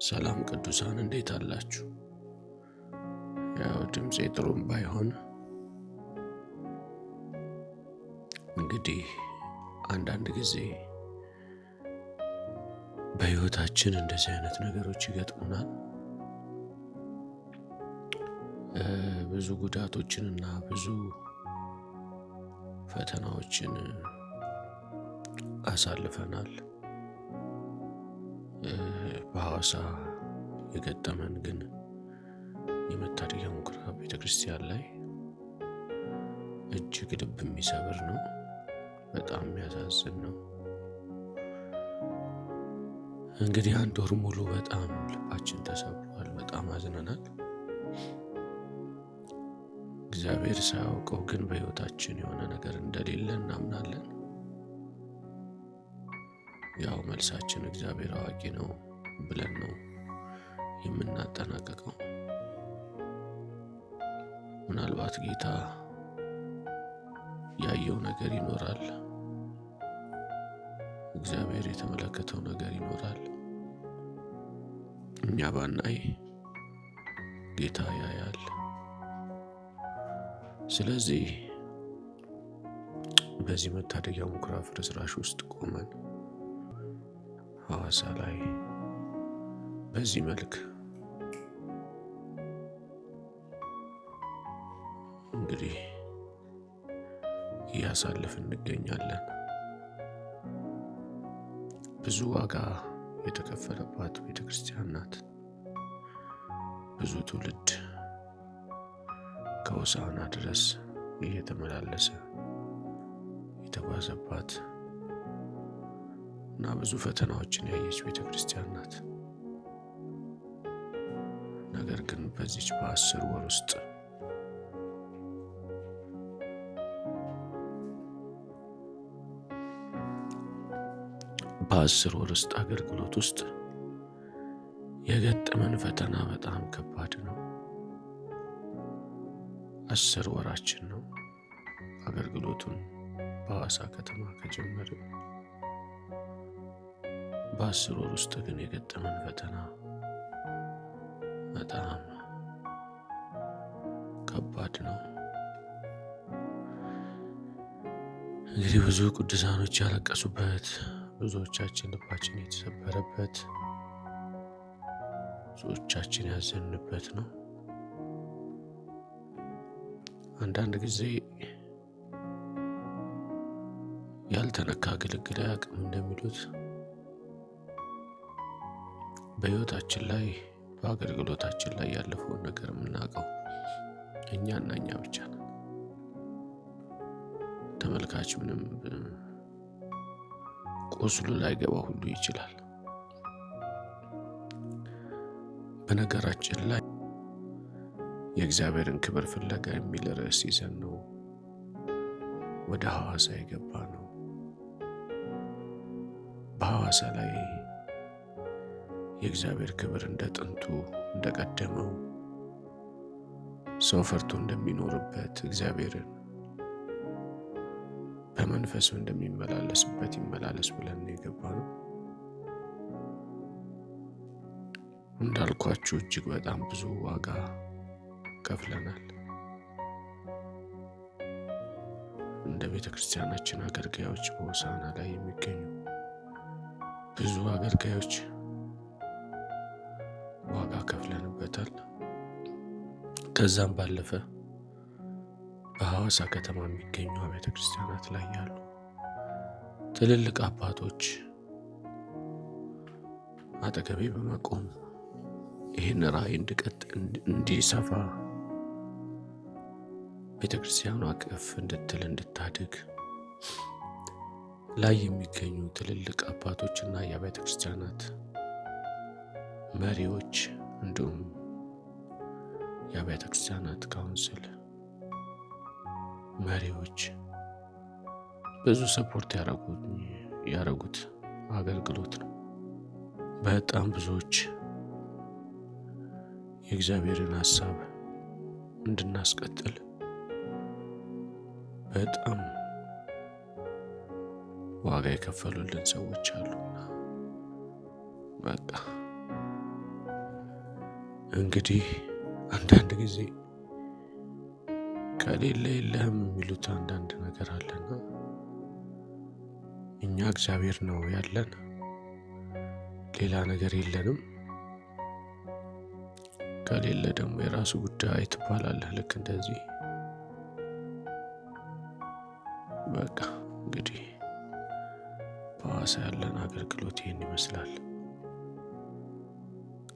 ሰላም ቅዱሳን እንዴት አላችሁ? ያው ድምፄ ጥሩም ባይሆን እንግዲህ አንዳንድ ጊዜ በሕይወታችን እንደዚህ አይነት ነገሮች ይገጥሙናል። ብዙ ጉዳቶችንና ብዙ ፈተናዎችን አሳልፈናል። በሐዋሳ የገጠመን ግን የመታደጊያ ምኩራብ ቤተክርስቲያን ላይ እጅግ ልብ የሚሰብር ነው። በጣም የሚያሳዝን ነው። እንግዲህ አንድ ወር ሙሉ በጣም ልባችን ተሰብሯል። በጣም አዝነናል። እግዚአብሔር ሳያውቀው ግን በሕይወታችን የሆነ ነገር እንደሌለ እናምናለን። ያው መልሳችን እግዚአብሔር አዋቂ ነው ብለን ነው የምናጠናቀቀው። ምናልባት ጌታ ያየው ነገር ይኖራል። እግዚአብሔር የተመለከተው ነገር ይኖራል። እኛ ባናይ ጌታ ያያል። ስለዚህ በዚህ መታደጊያ ምኩራብ ፍርስራሽ ውስጥ ቆመን ሐዋሳ ላይ በዚህ መልክ እንግዲህ እያሳለፍን እንገኛለን። ብዙ ዋጋ የተከፈለባት ቤተክርስቲያን ናት። ብዙ ትውልድ ከሆሳዕና ድረስ እየተመላለሰ የተጓዘባት እና ብዙ ፈተናዎችን ያየች ቤተክርስቲያን ናት። ነገር ግን በዚች በ10 ወር ውስጥ አገልግሎት ውስጥ የገጠመን ፈተና በጣም ከባድ ነው። 10 ወራችን ነው አገልግሎቱን በሐዋሳ ከተማ ከጀመርን። በ10 ወር ውስጥ ግን የገጠመን ፈተና በጣም ከባድ ነው። እንግዲህ ብዙ ቅዱሳኖች ያለቀሱበት፣ ብዙዎቻችን ልባችን የተሰበረበት፣ ብዙዎቻችን ያዘንበት ነው። አንዳንድ ጊዜ ያልተነካ ግልግል አያውቅም እንደሚሉት በሕይወታችን ላይ በአገልግሎታችን ላይ ያለፈውን ነገር የምናውቀው እኛና እኛ ብቻ ነን። ተመልካች ምንም ቁስሉ ላይገባ ሁሉ ይችላል። በነገራችን ላይ የእግዚአብሔርን ክብር ፍለጋ የሚል ርዕስ ይዘን ነው ወደ ሐዋሳ የገባ ነው። በሐዋሳ ላይ የእግዚአብሔር ክብር እንደ ጥንቱ እንደ ቀደመው ሰው ፈርቶ እንደሚኖርበት እግዚአብሔርን በመንፈሱ እንደሚመላለስበት ይመላለስ ብለን የገባ ነው። እንዳልኳችሁ እጅግ በጣም ብዙ ዋጋ ከፍለናል። እንደ ቤተ ክርስቲያናችን አገልጋዮች በሆሳዕና ላይ የሚገኙ ብዙ አገልጋዮች ዋጋ ከፍለንበታል። ከዛም ባለፈ በሐዋሳ ከተማ የሚገኙ ቤተ ክርስቲያናት ላይ ያሉ ትልልቅ አባቶች አጠገቤ በመቆም ይህን ራዕይ እንዲሰፋ ቤተ ክርስቲያኗ ከፍ እንድትል እንድታድግ ላይ የሚገኙ ትልልቅ አባቶችና የቤተ ክርስቲያናት መሪዎች እንዲሁም የቤተ ክርስቲያናት ካውንስል መሪዎች ብዙ ሰፖርት ያረጉት አገልግሎት ነው። በጣም ብዙዎች የእግዚአብሔርን ሐሳብ እንድናስቀጥል በጣም ዋጋ የከፈሉልን ሰዎች አሉና በቃ እንግዲህ አንዳንድ ጊዜ ከሌለ የለህም የሚሉት አንዳንድ ነገር አለና እኛ እግዚአብሔር ነው ያለን፣ ሌላ ነገር የለንም። ከሌለ ደግሞ የራሱ ጉዳይ ትባላለህ። ልክ እንደዚህ በቃ እንግዲህ በሐዋሳ ያለን አገልግሎት ይህን ይመስላል።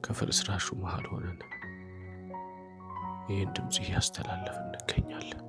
ከፍርስራሹ መሃል ሆነን ይህን ድምፅ እያስተላለፍን እንገኛለን።